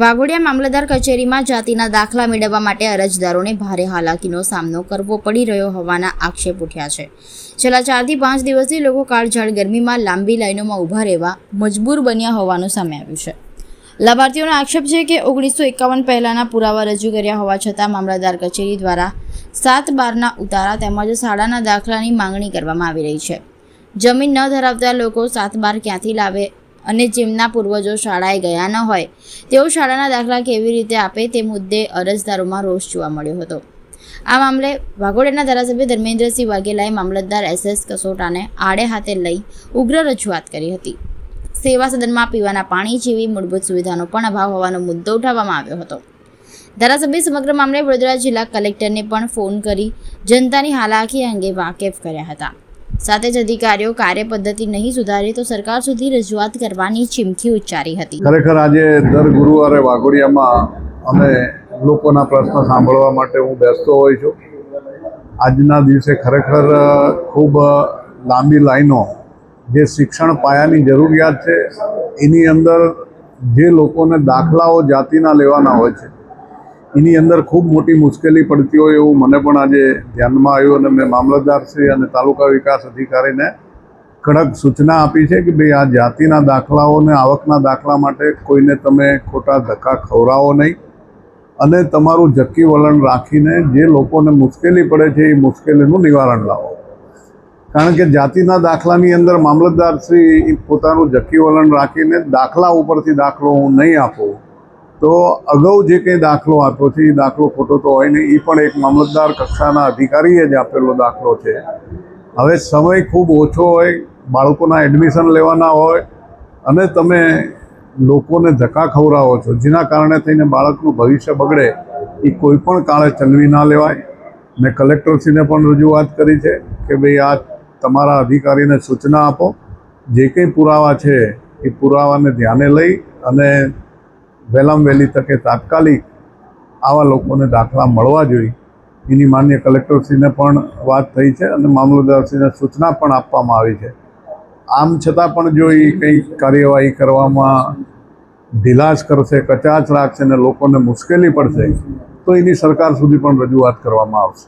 વાઘોડિયા મામલતદાર કચેરીમાં જાતિના દાખલા મેળવવા માટે અરજદારોને ભારે હાલાકીનો સામનો કરવો પડી રહ્યો હોવાના આક્ષેપ ઉઠ્યા છે। છેલ્લા 4 થી 5 દિવસથી લોકો કાળઝાળ ગરમીમાં લાંબી લાઈનોમાં ઊભા રહેવા મજબૂર બન્યા હોવાનું સામે આવ્યું છે। લાભાર્થીઓનો આક્ષેપ છે કે 1951 પહેલાના પુરાવા રજૂ કર્યા હોવા છતાં મામલતદાર કચેરી દ્વારા 7/12ના ઉતારા તેમજ શાળાના દાખલાની માંગણી કરવામાં આવી રહી છે। જમીન ન ધરાવતા લોકો 7/12 ક્યાંથી લાવે અને જેમના પૂર્વજો શાળાએ ગયા ન હોય તેઓ શાળાના દાખલા કેવી રીતે આપે તે મુદ્દે અરજદારોમાં રોષ જોવા મળ્યો હતો। આ મામલે વાઘોડિયાના ધારાસભ્ય ધર્મેન્દ્રસિંહ વાઘેલાએ મામલતદાર SS કસોટાને આડે હાથે લઈ ઉગ્ર રજૂઆત કરી હતી। સેવા સદનમાં પીવાના પાણી જેવી મૂળભૂત સુવિધાનો પણ અભાવ હોવાનો મુદ્દો ઉઠાવવામાં આવ્યો હતો। ધારાસભ્ય સમગ્ર મામલે વડોદરા જિલ્લા કલેક્ટરને પણ ફોન કરી જનતાની હાલાકી અંગે વાકેફ કર્યા હતા। સાથે જ અધિકારીઓ કાર્યપદ્ધતિ નહીં સુધારે તો સરકાર સુધી રજૂઆત કરવાની ચીમકી ઉચ્ચારી હતી। ખરેખર આજે દર ગુરુવારે વાઘોડિયામાં અમે લોકોના પ્રશ્ન સાંભળવા માટે હું બેસતો હોઉં છું। આજના દિવસે ખરેખર ખૂબ લાંબી લાઈનો, જે શિક્ષણ પાયાની જરૂરિયાત છે એની અંદર જે લોકોને દાખલાઓ જાતિના લેવાના હોય છે એની અંદર ખૂબ મોટી મુશ્કેલી પડતી હોય એવું મને પણ આજે ધ્યાનમાં આવ્યું અને મેં મામલતદારશ્રી અને તાલુકા વિકાસ અધિકારીને કડક સૂચના આપી છે કે ભાઈ આ જાતિના દાખલાઓને આવકના દાખલા માટે કોઈને તમે ખોટા ધક્કા ખવડાવો નહીં અને તમારું જક્કી વલણ રાખીને જે લોકોને મુશ્કેલી પડે છે એ મુશ્કેલીનું નિવારણ લાવો। કારણ કે જાતિના દાખલાની અંદર મામલતદારશ્રી પોતાનું જક્કી વલણ રાખીને દાખલા ઉપરથી દાખલો હું નહીં આપું તો અગાઉ જે કંઈ દાખલો આપ્યો છે એ દાખલો ખોટો તો હોય નહીં, એ પણ એક મામલતદાર કક્ષાના અધિકારીએ જ આપેલો દાખલો છે। હવે સમય ખૂબ ઓછો હોય, બાળકોના એડમિશન લેવાના હોય અને તમે લોકોને ધક્કા ખવડાવો છો જેના કારણે થઈને બાળકનું ભવિષ્ય બગડે, એ કોઈ પણ કાળે ચલવી ના લેવાય। મેં કલેક્ટરશ્રીને પણ રજૂઆત કરી છે કે ભાઈ આ તમારા અધિકારીને સૂચના આપો, જે કંઈ પુરાવા છે એ પુરાવાને ધ્યાને લઈ અને વહેલામાં વહેલી તકે તાત્કાલિક આવા લોકોને દાખલા મળવા જોઈએ એની માન્ય કલેક્ટરશ્રીને પણ વાત થઈ છે અને મામલતદારશ્રીને સૂચના પણ આપવામાં આવી છે। આમ છતાં પણ જો એ કંઈ કાર્યવાહી કરવામાં ઢીલાશ કરશે, કચાશ રાખશે અને લોકોને મુશ્કેલી પડશે તો એની સરકાર સુધી પણ રજૂઆત કરવામાં આવશે।